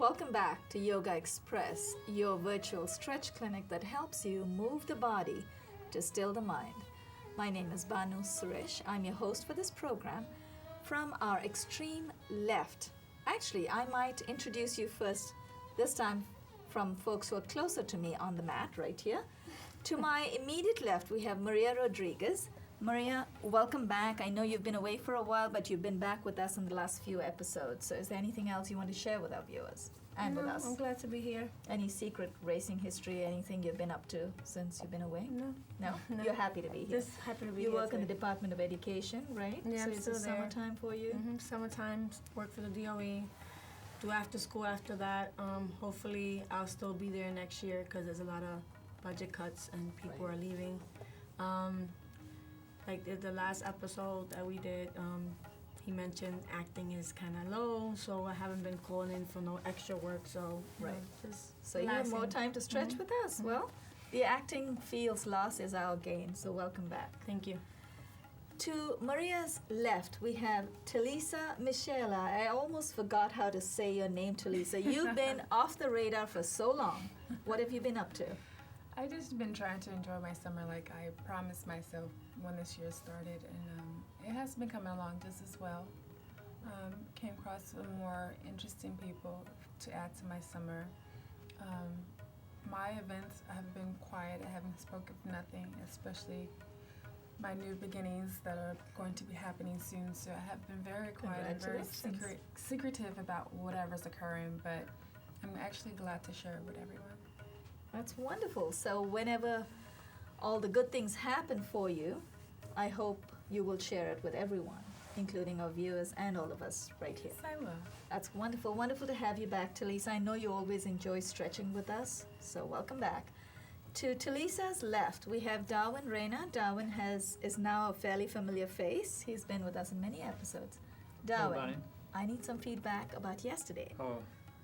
Welcome back to Yogaxpress, your virtual stretch clinic that helps you move the body to still the mind. My name is Banu Suresh. I'm your host for this program. From our extreme left, actually, I might introduce you first, this time from folks who are closer to me on the mat right here. To my immediate left, we have Maria Rodriguez. Maria, welcome back. I know you've been away for a while, but you've been back with us in the last few episodes. So is there anything else you want to share with our viewers and with us? I'm glad to be here. Any secret racing history, anything you've been up to since you've been away? No. No? You're happy to be here. Just happy to be You here. work in the Department of Education, right? Yeah, so I'm it's still a there. summertime for you? Summertime, work for the DOE, do after school after that. Hopefully, I'll still be there next year because there's a lot of budget cuts and people are leaving. Like the last episode that we did, he mentioned acting is kind of low, so I haven't been calling in for no extra work. So just So you have more time to stretch with us. Well, the acting field's loss is our gain. So welcome back. Thank you. To Maria's left, we have Talisa Michela. I almost forgot how to say your name, Talisa. You've been off the radar for so long. What have you been up to? I just been trying to enjoy my summer like I promised myself when this year started, and it has been coming along just as well. Came across some more interesting people to add to my summer. My events have been quiet. I haven't spoken of nothing, especially my new beginnings that are going to be happening soon. So I have been very quiet and very secretive about whatever's occurring, but I'm actually glad to share it with everyone. That's wonderful. So whenever all the good things happen for you, I hope you will share it with everyone, including our viewers and all of us right here. Yes, I will. That's wonderful. Wonderful to have you back, Talisa. I know you always enjoy stretching with us, so welcome back. To Talisa's left, we have Darwin Reina. Darwin is now a fairly familiar face. He's been with us in many episodes. Darwin, Bonnie. I need some feedback about yesterday. Oh,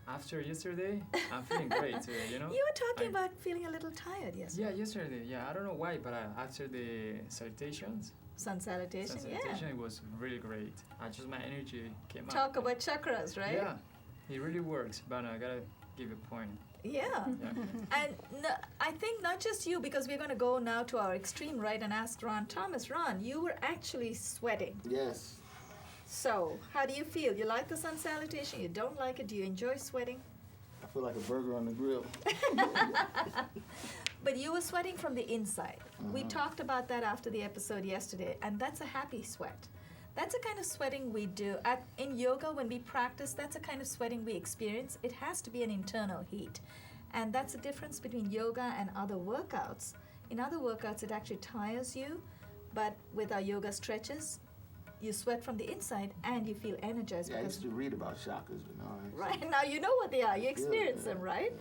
after yesterday, I'm feeling great, you know? You were talking about feeling a little tired yesterday. Yeah, yesterday, I don't know why, but after the salutations, Sun salutation, it was really great. Just my energy came up. Talk about chakras, right? Yeah, it really works, but I gotta give a point. Yeah. And I think not just you, because we're going to go now to our extreme right and ask Ron Thomas. Ron, you were actually sweating. Yes. So, how do you feel? You like the sun salutation? You don't like it? Do you enjoy sweating? I feel like a burger on the grill. But you were sweating from the inside. We talked about that after the episode yesterday, and that's a happy sweat. That's the kind of sweating we do. In yoga, when we practice, that's the kind of sweating we experience. It has to be an internal heat. And that's the difference between yoga and other workouts. In other workouts, it actually tires you, but with our yoga stretches, you sweat from the inside and you feel energized. Yeah, I used to read about chakras, but no. Right, now you know what they are. You experience them, right?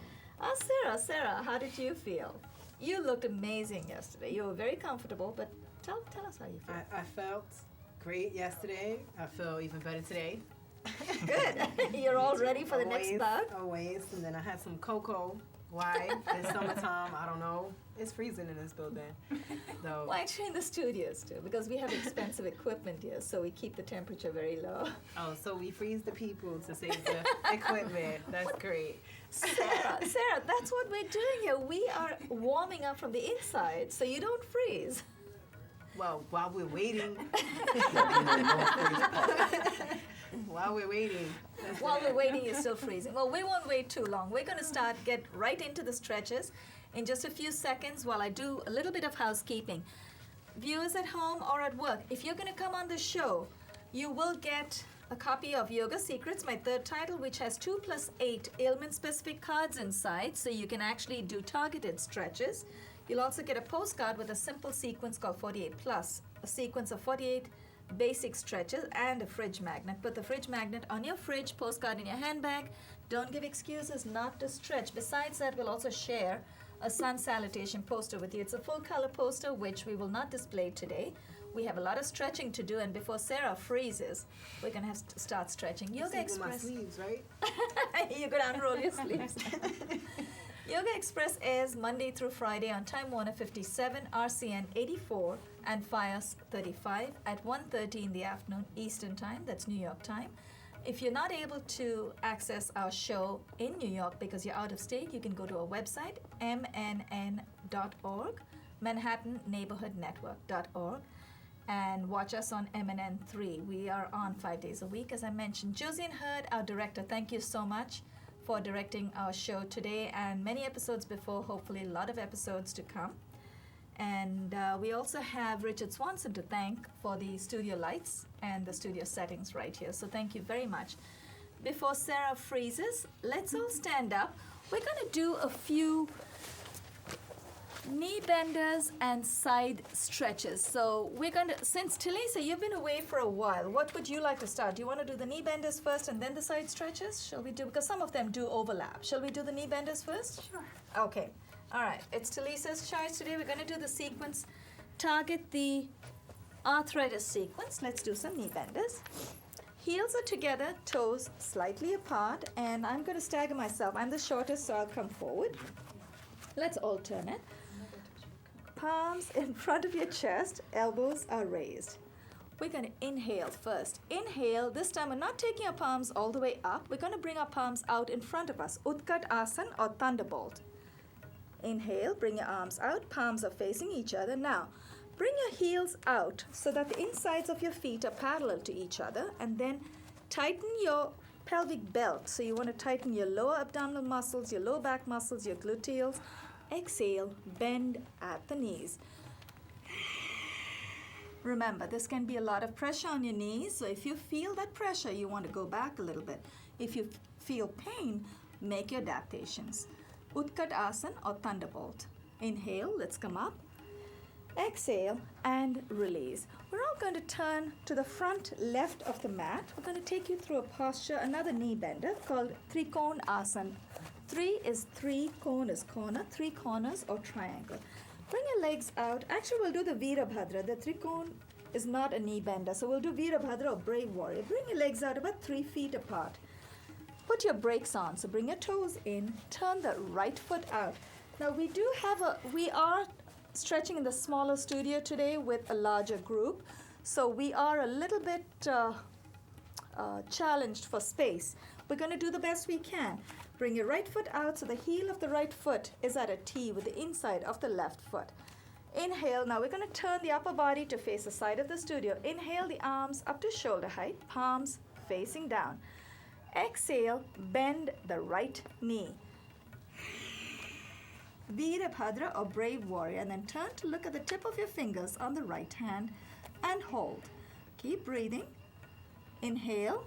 Sarah, how did you feel? You looked amazing yesterday. You were very comfortable, but tell us how you feel. I felt great yesterday. I feel even better today. Good. You're all ready for the next bug? Always. And then I had some cocoa. Why? It's summertime. I don't know. It's freezing in this building. So. Well, actually in the studios too, because we have expensive equipment here, so we keep the temperature very low. Oh, so we freeze the people to save the equipment. That's great. Sarah, that's what we're doing here. We are warming up from the inside, so you don't freeze. Well, while we're waiting. While we're waiting, you're still freezing. Well, we won't wait too long. We're going to get right into the stretches in just a few seconds while I do a little bit of housekeeping. Viewers at home or at work, if you're going to come on the show, you will get a copy of Yoga Secrets, my third title, which has 2+8 ailment-specific cards inside, so you can actually do targeted stretches. You'll also get a postcard with a simple sequence called 48 Plus, a sequence of 48 basic stretches and a fridge magnet. Put the fridge magnet on your fridge, postcard in your handbag. Don't give excuses not to stretch. Besides that, we'll also share a sun salutation poster with you. It's a full color poster, which we will not display today. We have a lot of stretching to do, and before Sarah freezes, we're going to have to start stretching. Yogaxpress. my sleeves, right? You're going to unroll your sleeves. Yogaxpress airs Monday through Friday on Time Warner 57, RCN 84, and FiOS 35 at 1:30 in the afternoon Eastern Time. That's New York time. If you're not able to access our show in New York because you're out of state, you can go to our website, mnn.org, Manhattan Neighborhood Network.org, and watch us on MNN3. We are on 5 days a week, as I mentioned. Josiane Hurd, our director, thank you so much for directing our show today and many episodes before, hopefully a lot of episodes to come. And we also have Richard Swanson to thank for the studio lights and the studio settings right here. So thank you very much. Before Sarah freezes, let's all stand up. We're going to do a few knee benders and side stretches. So we're going to, since Talisa, you've been away for a while, what would you like to start? Do you want to do the knee benders first and then the side stretches? Shall we do, because some of them do overlap. Shall we do the knee benders first? Sure. Okay. All right, it's Talisa's choice today. We're going to do the sequence, target the arthritis sequence. Let's do some knee benders. Heels are together, toes slightly apart, and I'm going to stagger myself. I'm the shortest, so I'll come forward. Let's alternate. Palms in front of your chest, elbows are raised. We're going to inhale first. Inhale, this time we're not taking our palms all the way up. We're going to bring our palms out in front of us, Utkat Asana or Thunderbolt. Inhale, bring your arms out, palms are facing each other. Now, bring your heels out so that the insides of your feet are parallel to each other, and then tighten your pelvic belt. So you want to tighten your lower abdominal muscles, your low back muscles, your gluteals. Exhale, bend at the knees. Remember, this can be a lot of pressure on your knees, so if you feel that pressure, you want to go back a little bit. If you feel pain, make your adaptations. Utkat Asana or Thunderbolt. Inhale, let's come up. Exhale and release. We're all going to turn to the front left of the mat. We're going to take you through a posture, another knee bender called Trikona Asana. 3 is 3, cone is corner, 3 corners or triangle. Bring your legs out. Actually, we'll do the Virabhadra. The Trikona is not a knee bender, so we'll do Virabhadra or Brave Warrior. Bring your legs out about 3 feet apart. Put your brakes on, so bring your toes in, turn the right foot out. Now we are stretching in the smaller studio today with a larger group, so we are a little bit challenged for space. We're going to do the best we can. Bring your right foot out so the heel of the right foot is at a T with the inside of the left foot. Inhale, now we're going to turn the upper body to face the side of the studio. Inhale the arms up to shoulder height, palms facing down. Exhale, bend the right knee. Virabhadra or Brave Warrior, and then turn to look at the tip of your fingers on the right hand and hold. Keep breathing. Inhale,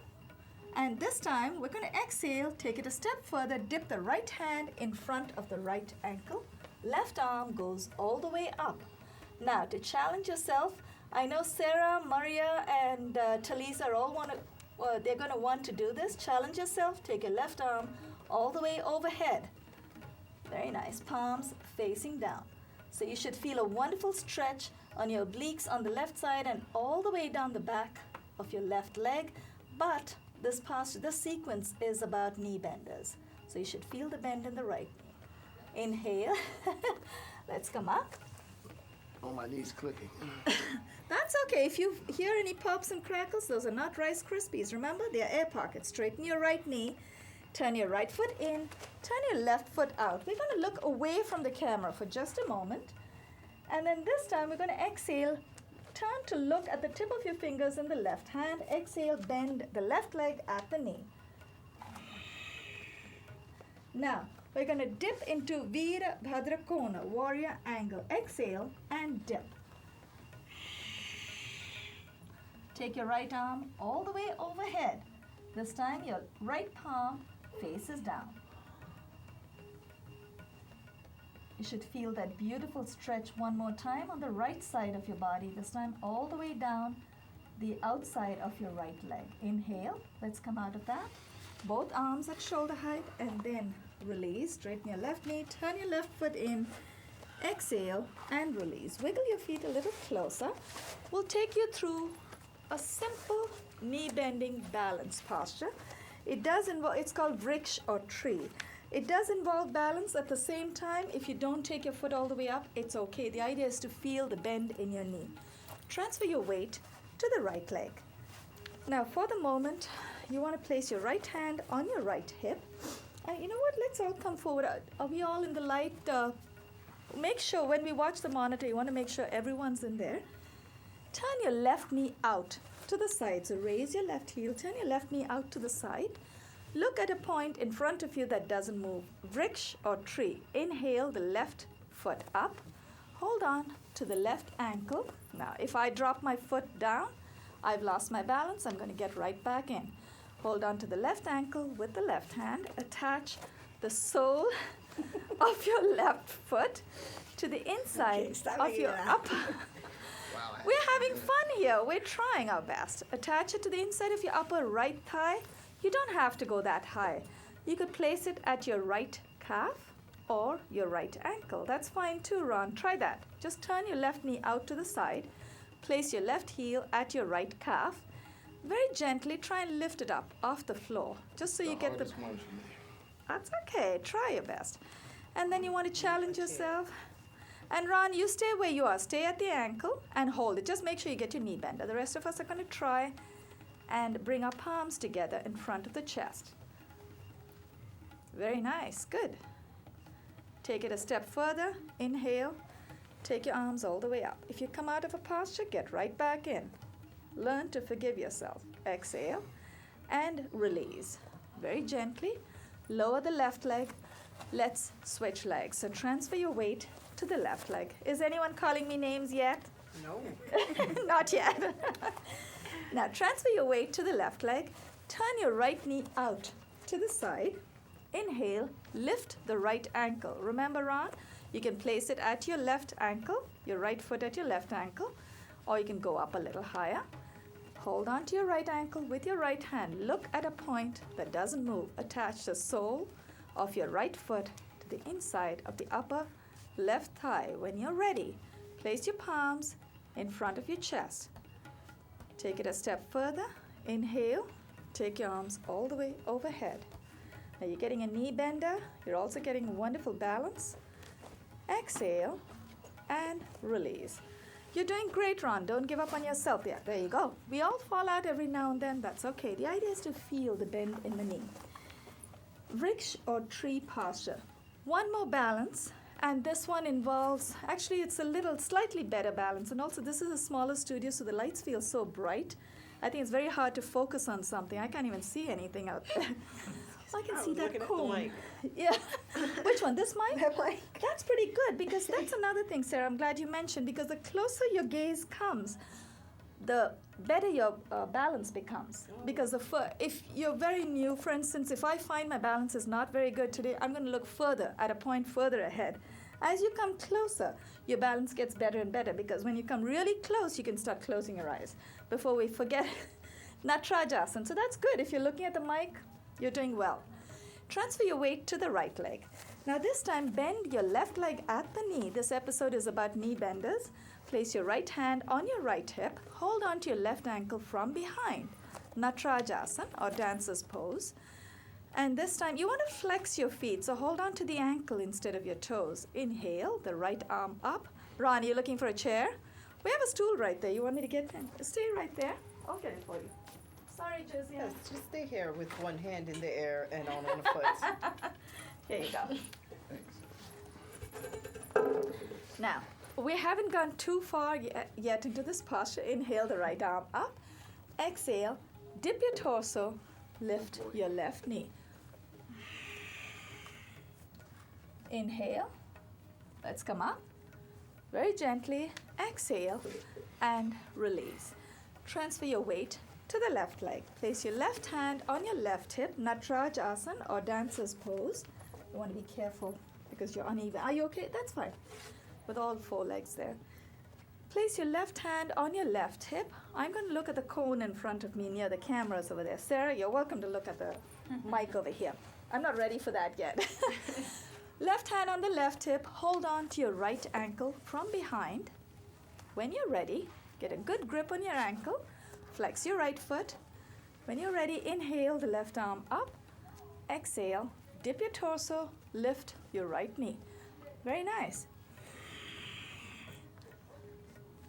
and this time we're going to exhale, take it a step further, dip the right hand in front of the right ankle. Left arm goes all the way up. Now, to challenge yourself, I know Sarah, Maria, and Talisa are all they're going to want to do this. Challenge yourself. Take your left arm all the way overhead. Very nice. Palms facing down. So you should feel a wonderful stretch on your obliques on the left side and all the way down the back of your left leg. But this sequence is about knee benders. So you should feel the bend in the right knee. Inhale. Let's come up. Oh, my knees clicking. That's okay. If you hear any pops and crackles, those are not Rice Krispies. Remember, they are air pockets. Straighten your right knee. Turn your right foot in. Turn your left foot out. We're going to look away from the camera for just a moment. And then this time, we're going to exhale. Turn to look at the tip of your fingers in the left hand. Exhale, bend the left leg at the knee. Now, we're going to dip into Virabhadra Kona, warrior angle. Exhale and dip. Take your right arm all the way overhead. This time your right palm faces down. You should feel that beautiful stretch one more time on the right side of your body. This time all the way down the outside of your right leg. Inhale. Let's come out of that. Both arms at shoulder height and then release. Straighten your left knee. Turn your left foot in. Exhale and release. Wiggle your feet a little closer. We'll take you through a simple knee bending balance posture. It does involve, it's called vriksha or tree. It does involve balance at the same time. If you don't take your foot all the way up, it's okay. The idea is to feel the bend in your knee. Transfer your weight to the right leg. Now for the moment, you want to place your right hand on your right hip. And you know what? Let's all come forward. Are we all in the light? Make sure when we watch the monitor, you want to make sure everyone's in there. Turn your left knee out to the side. So raise your left heel, turn your left knee out to the side. Look at a point in front of you that doesn't move. Vriksha or tree. Inhale the left foot up. Hold on to the left ankle. Now, if I drop my foot down, I've lost my balance. I'm going to get right back in. Hold on to the left ankle with the left hand. Attach the sole of your left foot to the inside of your upper. We're having fun here. We're trying our best. Attach it to the inside of your upper right thigh. You don't have to go that high. You could place it at your right calf or your right ankle. That's fine too, Ron. Try that. Just turn your left knee out to the side. Place your left heel at your right calf. Very gently try and lift it up off the floor, just so you get the... That's okay. Try your best. And then you want to challenge yourself. And Ron, you stay where you are. Stay at the ankle and hold it. Just make sure you get your knee bender. The rest of us are going to try and bring our palms together in front of the chest. Very nice. Good. Take it a step further. Inhale. Take your arms all the way up. If you come out of a posture, get right back in. Learn to forgive yourself. Exhale and release. Very gently. Lower the left leg. Let's switch legs. So transfer your weight to the left leg. Is anyone calling me names yet? No. Not yet. Now transfer your weight to the left leg. Turn your right knee out to the side. Inhale, lift the right ankle. Remember, Ron, you can place it at your left ankle, your right foot at your left ankle, or you can go up a little higher. Hold on to your right ankle with your right hand. Look at a point that doesn't move. Attach the sole of your right foot to the inside of the upper left thigh. When you're ready, place your palms in front of your chest. Take it a step further. Inhale. Take your arms all the way overhead. Now you're getting a knee bender. You're also getting wonderful balance. Exhale and release. You're doing great, Ron. Don't give up on yourself. Yeah, there you go. We all fall out every now and then. That's okay. The idea is to feel the bend in the knee. Vriksha or tree posture. One more balance. And this one involves, actually it's a little slightly better balance. And also this is a smaller studio, so the lights feel so bright. I think it's very hard to focus on something. I can't even see anything out there. I can see that cone. Yeah. Which one? This mic? That mic. That's pretty good, because that's another thing, Sarah, I'm glad you mentioned, because the closer your gaze comes, the better your balance becomes. Because if you're very new, for instance, if I find my balance is not very good today, I'm going to look further, at a point further ahead. As you come closer, your balance gets better and better, because when you come really close, you can start closing your eyes before we forget Natrajasana. So that's good. If you're looking at the mic, you're doing well. Transfer your weight to the right leg. Now this time, bend your left leg at the knee. This episode is about knee benders. Place your right hand on your right hip. Hold on to your left ankle from behind. Natrajasana or dancer's pose. And this time, you want to flex your feet. So hold on to the ankle instead of your toes. Inhale, the right arm up. Ron, you're looking for a chair? We have a stool right there. You want me to get in? Stay right there. I'll get it for you. Sorry, Josie. Yes, just stay here with one hand in the air and on the foot. Here you go. Now, we haven't gone too far yet into this posture. Inhale the right arm up. Exhale, dip your torso, lift your left knee. Inhale, let's come up. Very gently, exhale and release. Transfer your weight to the left leg. Place your left hand on your left hip, Natrajasana or dancer's pose. You want to be careful because you're uneven. Are you okay? That's fine. With all four legs there. Place your left hand on your left hip. I'm going to look at the cone in front of me near the cameras over there. Sarah, you're welcome to look at the mic over here. I'm not ready for that yet. Left hand on the left hip. Hold on to your right ankle from behind. When you're ready, get a good grip on your ankle. Flex your right foot. When you're ready, inhale the left arm up. Exhale, dip your torso, lift your right knee. Very nice.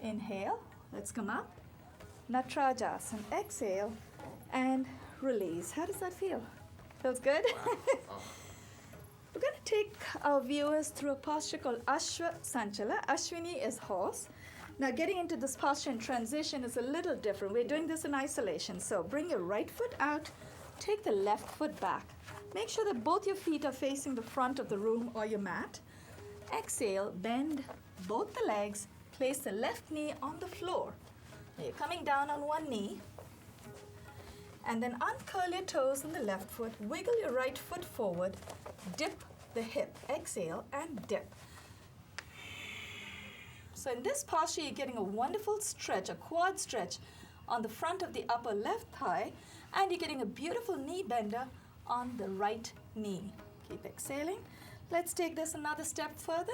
Inhale, let's come up. Natrajasana, exhale, and release. How does that feel? Feels good? We're going to take our viewers through a posture called Ashwa Sanchala. Ashwini is horse. Now getting into this posture in transition is a little different. We're doing this in isolation. So bring your right foot out, take the left foot back. Make sure that both your feet are facing the front of the room or your mat. Exhale, bend both the legs, place the left knee on the floor. Now you're coming down on one knee. And then uncurl your toes in the left foot, wiggle your right foot forward, dip the hip, exhale and dip. So in this posture, you're getting a wonderful stretch, a quad stretch on the front of the upper left thigh, and you're getting a beautiful knee bender on the right knee. Keep exhaling. Let's take this another step further.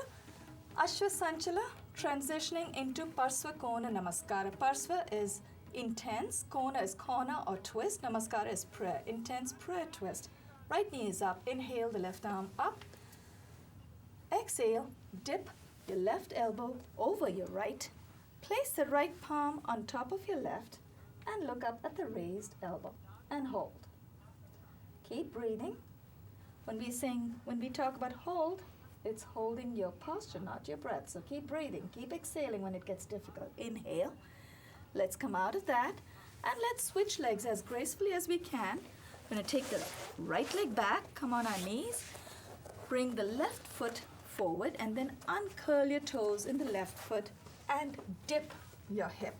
Ashwa Sanchala, transitioning into Parsva Kona Namaskara. Parsva is intense, Kona is corner or twist, Namaskara is prayer, intense prayer twist. Right knee is up, inhale the left arm up. Exhale, dip your left elbow over your right. Place the right palm on top of your left and look up at the raised elbow and hold. Keep breathing. When we talk about hold, it's holding your posture, not your breath. So keep breathing, keep exhaling when it gets difficult. Inhale. Let's come out of that and let's switch legs as gracefully as we can. We're going to take the right leg back, come on our knees, bring the left foot forward and then uncurl your toes in the left foot and dip your hip.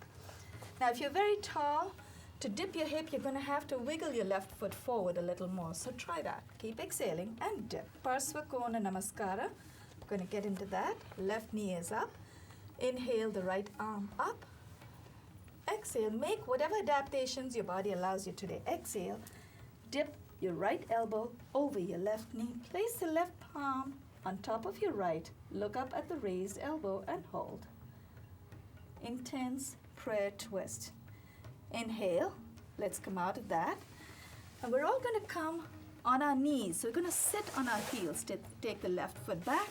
Now if you're very tall, to dip your hip, you're going to have to wiggle your left foot forward a little more. So try that. Keep exhaling and dip. Parsva Kona Namaskara. We're going to get into that. Left knee is up. Inhale the right arm up. Exhale. Make whatever adaptations your body allows you today. Exhale. Dip your right elbow over your left knee. Place the left palm on top of your right. Look up at the raised elbow and hold. Intense prayer twist. Inhale. Let's come out of that. And we're all going to come on our knees. So we're going to sit on our heels. Take the left foot back.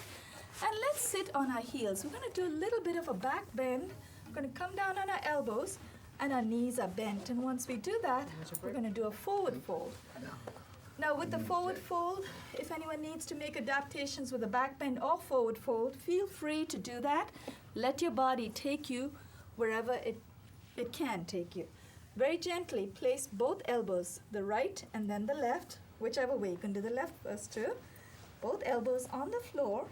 And let's sit on our heels. We're going to do a little bit of a back bend. We're going to come down on our elbows and our knees are bent. And once we do that, we're going to do a forward fold. Now with the forward fold, if anyone needs to make adaptations with a back bend or forward fold, feel free to do that. Let your body take you wherever it can take you. Very gently place both elbows, the right and then the left, whichever way. You can do the left first too. Both elbows on the floor.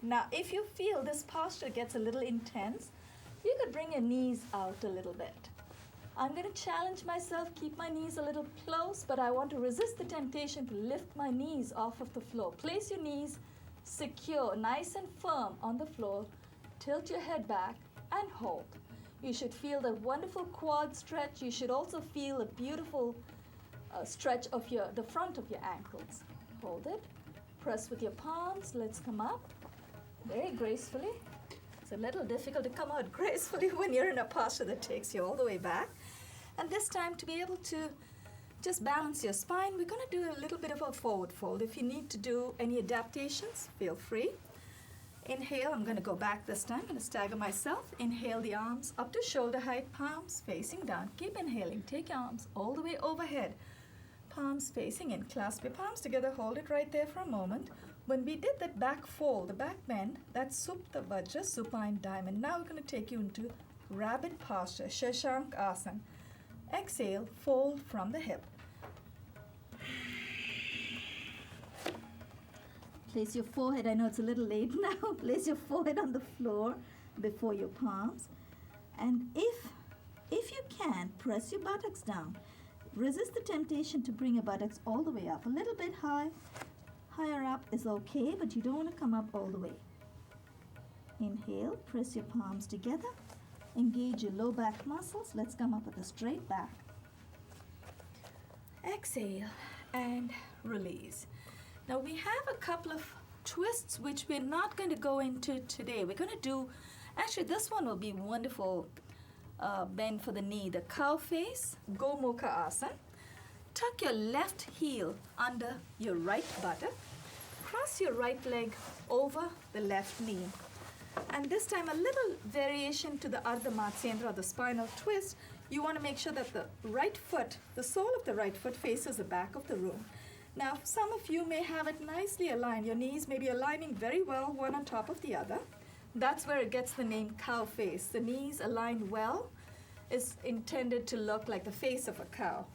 Now if you feel this posture gets a little intense, you could bring your knees out a little bit. I'm going to challenge myself, keep my knees a little close, but I want to resist the temptation to lift my knees off of the floor. Place your knees secure, nice and firm on the floor. Tilt your head back and hold. You should feel the wonderful quad stretch. You should also feel a beautiful stretch of the front of your ankles. Hold it. Press with your palms. Let's come up very gracefully. It's a little difficult to come out gracefully when you're in a posture that takes you all the way back. And this time, to be able to just balance your spine, we're going to do a little bit of a forward fold. If you need to do any adaptations, feel free. Inhale, I'm going to go back this time. I'm going to stagger myself. Inhale the arms up to shoulder height, palms facing down. Keep inhaling. Take your arms all the way overhead. Palms facing in. Clasp your palms together. Hold it right there for a moment. When we did that back fold, the back bend, that's Supta Vajra, supine diamond. Now we're going to take you into rabbit posture, Shashank Asana. Exhale, fold from the hip. Place your forehead, I know it's a little late now, place your forehead on the floor before your palms. And if you can, press your buttocks down. Resist the temptation to bring your buttocks all the way up. A little bit higher up is okay, but you don't want to come up all the way. Inhale, press your palms together. Engage your low back muscles. Let's come up with a straight back. Exhale and release. Now we have a couple of twists which we're not going to go into today. We're going to do, actually this one will be wonderful bend for the knee. The cow face, Gomukha Asana. Tuck your left heel under your right buttock. Cross your right leg over the left knee. And this time a little variation to the Ardha Matsyendra, or the spinal twist. you want to make sure that the right foot, the sole of the right foot faces the back of the room. Now, some of you may have it nicely aligned. Your knees may be aligning very well, one on top of the other. That's where it gets the name cow face. The knees aligned well is intended to look like the face of a cow.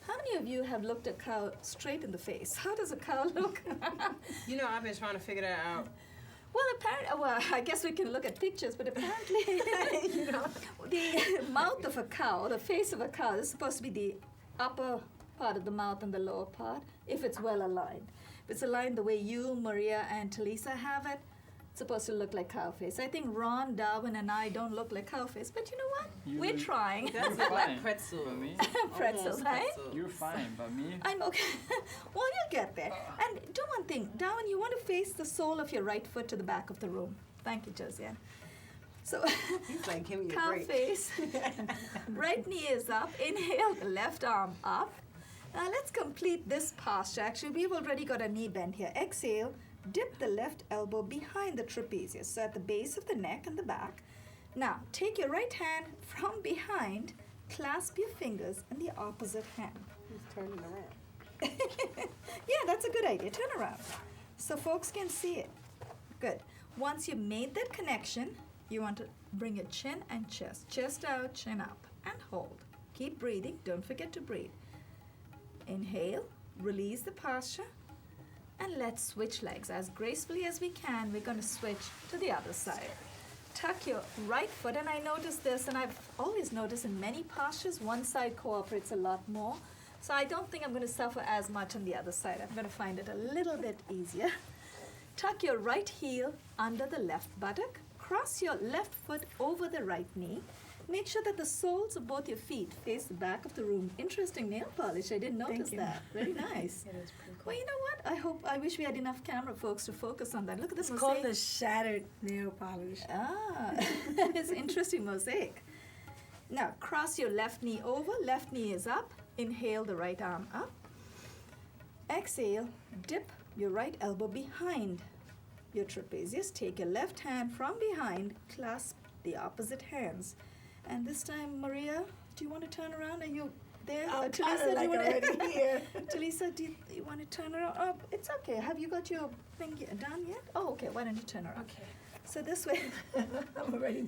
How many of you have looked a cow straight in the face? How does a cow look? You know, I've been trying to figure that out. Well, I guess we can look at pictures, but apparently, the mouth of a cow, the face of a cow, is supposed to be the upper part of the mouth and the lower part, if it's well aligned. If it's aligned the way you, Maria, and Talisa have it, it's supposed to look like cow face. I think Ron, Darwin, and I don't look like cow face, but you know what? We're trying. That's You're like fine. pretzel. For me, Pretzel, Almost right? pretzel. you're fine. But me, I'm okay. Well, you'll get there. And do one thing. Darwin, you want to face the sole of your right foot to the back of the room. Thank you, Josiane. So, He's like, give me a cow break. face. Right knee is up. Inhale, the left arm up. Now let's complete this posture. Actually, we've already got a knee bend here. Exhale, dip the left elbow behind the trapezius, so at the base of the neck and the back. Now, take your right hand from behind, clasp your fingers in the opposite hand. He's turning around. Yeah, that's a good idea. Turn around so folks can see it. Good. Once you've made that connection, you want to bring your chin and chest out, chin up, and hold. Keep breathing. Don't forget to breathe. Inhale, release the posture, and let's switch legs. As gracefully as we can, we're going to switch to the other side. Tuck your right foot, and I noticed this, and I've always noticed in many postures, one side cooperates a lot more. So I don't think I'm going to suffer as much on the other side. I'm going to find it a little bit easier. Tuck your right heel under the left buttock. Cross your left foot over the right knee. Make sure that the soles of both your feet face the back of the room. Interesting nail polish. I didn't notice that. Very nice. It is pretty cool. Well, you know what? I wish we had enough camera folks to focus on that. Look at this It's mosaic. called the shattered nail polish. Ah, it's interesting mosaic. Now, cross your left knee over. Left knee is up. Inhale the right arm up. Exhale, dip your right elbow behind your trapezius. Take your left hand from behind, clasp the opposite hands. And this time, Maria, do you want to turn around? Are you there? I'm Talisa, kinda do you like wanna- already here. Talisa, do you want to turn around? Oh, it's okay. Have you got your thing done yet? Oh, okay. Why don't you turn around? Okay. So this way. I'm already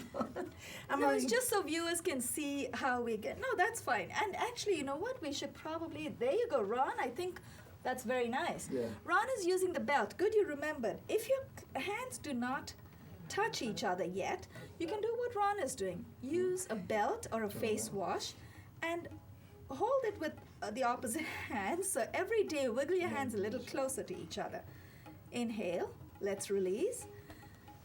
I'm No, already it's just so viewers can see how we get. No, that's fine. And actually, you know what? We should probably. There you go, Ron. I think that's very nice. Yeah. Ron is using the belt. Good, you remembered. If your hands do not touch each other yet, you can do what Ron is doing. Use a belt or a face wash, and hold it with the opposite hand. So every day, wiggle your hands a little closer to each other. Inhale. Let's release.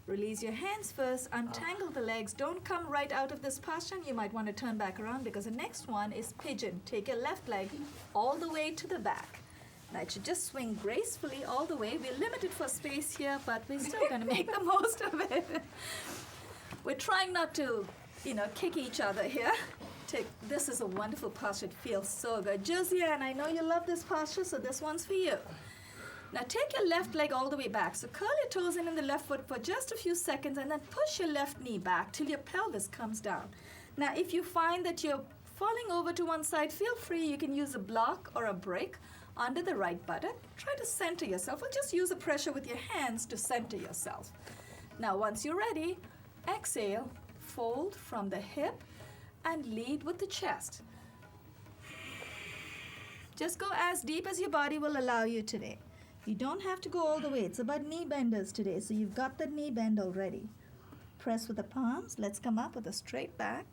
Release your hands first, untangle the legs. Don't come right out of this posture. You might want to turn back around because the next one is pigeon. Take your left leg all the way to the back. Now it should just swing gracefully all the way. We're limited for space here, but we're still going to make the most of it. We're trying not to, kick each other here. This is a wonderful posture. It feels so good. Josiane, I know you love this posture, so this one's for you. Now take your left leg all the way back. So curl your toes in the left foot for just a few seconds and then push your left knee back till your pelvis comes down. Now if you find that you're falling over to one side, feel free. You can use a block or a brick under the right buttock. Try to center yourself or just use the pressure with your hands to center yourself. Now once you're ready, exhale, fold from the hip and lead with the chest. Just go as deep as your body will allow you today. You don't have to go all the way. It's about knee benders today, so you've got the knee bend already. Press with the palms. Let's come up with a straight back.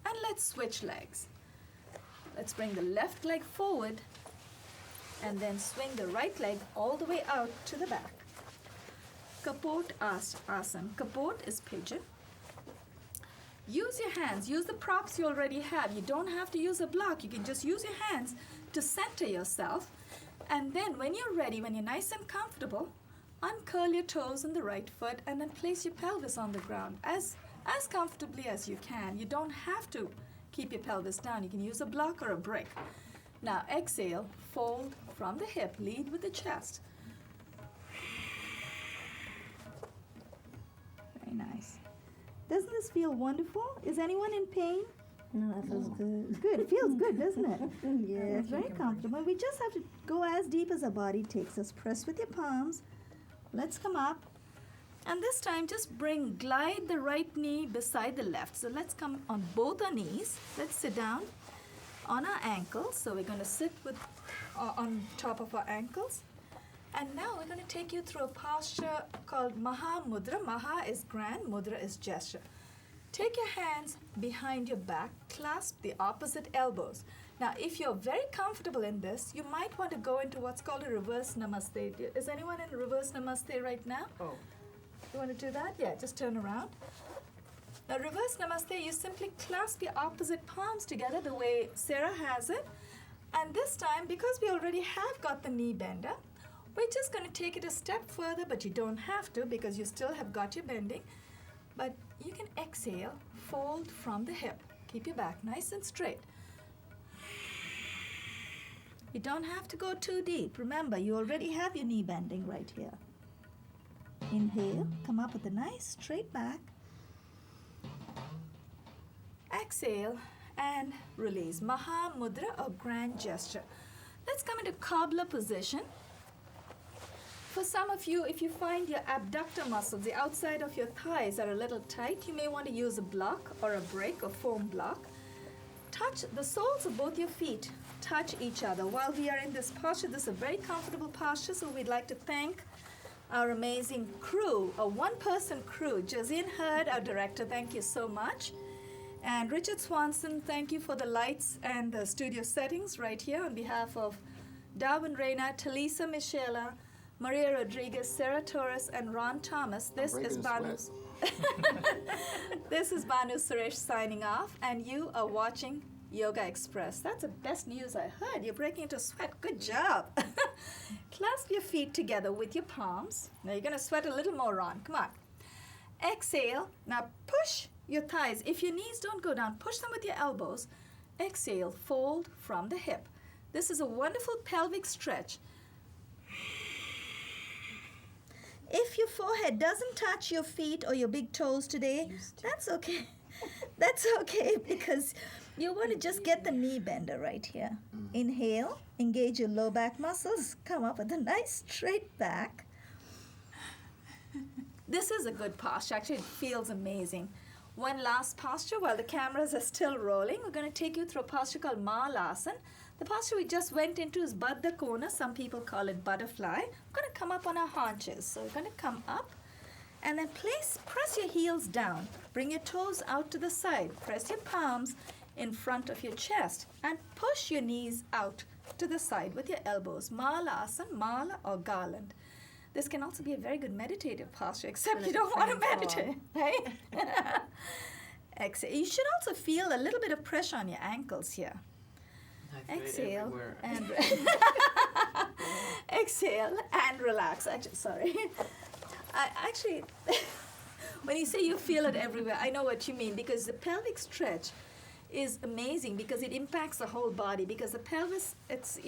And let's switch legs. Let's bring the left leg forward and then swing the right leg all the way out to the back. Kapot asana. Kapot is pigeon. Use your hands. Use the props you already have. You don't have to use a block. You can just use your hands to center yourself. And then when you're ready, when you're nice and comfortable, uncurl your toes in the right foot and then place your pelvis on the ground as comfortably as you can. You don't have to keep your pelvis down. You can use a block or a brick. Now exhale, fold from the hip, lead with the chest. Very nice. Doesn't this feel wonderful? Is anyone in pain? No, that feels good. Good. It feels good, doesn't it? Yeah, it's very comfortable. We just have to go as deep as our body takes us. Press with your palms. Let's come up. And this time, just glide the right knee beside the left. So let's come on both our knees. Let's sit down on our ankles. So we're going to sit with on top of our ankles. And now we're going to take you through a posture called Maha Mudra. Maha is grand, Mudra is gesture. Take your hands behind your back, clasp the opposite elbows. Now, if you're very comfortable in this, you might want to go into what's called a reverse namaste. Is anyone in reverse namaste right now? Oh. You want to do that? Yeah, just turn around. Now, reverse namaste, you simply clasp your opposite palms together the way Sarah has it. And this time, because we already have got the knee bender, we're just going to take it a step further, but you don't have to because you still have got your bending. But you can exhale, fold from the hip. Keep your back nice and straight. You don't have to go too deep. Remember, you already have your knee bending right here. Inhale, come up with a nice straight back. Exhale and release. Maha Mudra or grand gesture. Let's come into cobbler position. For some of you, if you find your abductor muscles, the outside of your thighs are a little tight, you may want to use a block or a brick or foam block. Touch the soles of both your feet, touch each other. While we are in this posture, this is a very comfortable posture, so we'd like to thank our amazing crew, a one-person crew. Jazine Hurd, our director, thank you so much. And Richard Swanson, thank you for the lights and the studio settings right here on behalf of Darwin, Reina, Talisa, Michela, Maria Rodriguez, Sarah Torres, and Ron Thomas. This is Banu. This is Banu Suresh signing off, and you are watching Yogaxpress. That's the best news I heard. You're breaking into sweat. Good job. Clasp your feet together with your palms. Now you're going to sweat a little more, Ron. Come on. Exhale. Now push your thighs. If your knees don't go down, push them with your elbows. Exhale. Fold from the hip. This is a wonderful pelvic stretch. If your forehead doesn't touch your feet or your big toes today, that's okay. That's okay because you want to just get the knee bender right here. Inhale, engage your low back muscles, come up with a nice straight back. This is a good posture. Actually, it feels amazing. One last posture while the cameras are still rolling. We're going to take you through a posture called Malasana. The posture we just went into is Baddha Kona. Some people call it butterfly. We're going to come up on our haunches. So we're going to come up and then press your heels down. Bring your toes out to the side. Press your palms in front of your chest and push your knees out to the side with your elbows. Malasana, mala or garland. This can also be a very good meditative posture, except you don't want to meditate, right? Exhale. You should also feel a little bit of pressure on your ankles here. Exhale and exhale and relax. Actually, when you say you feel it everywhere, I know what you mean, because the pelvic stretch is amazing because it impacts the whole body, because the pelvis, it's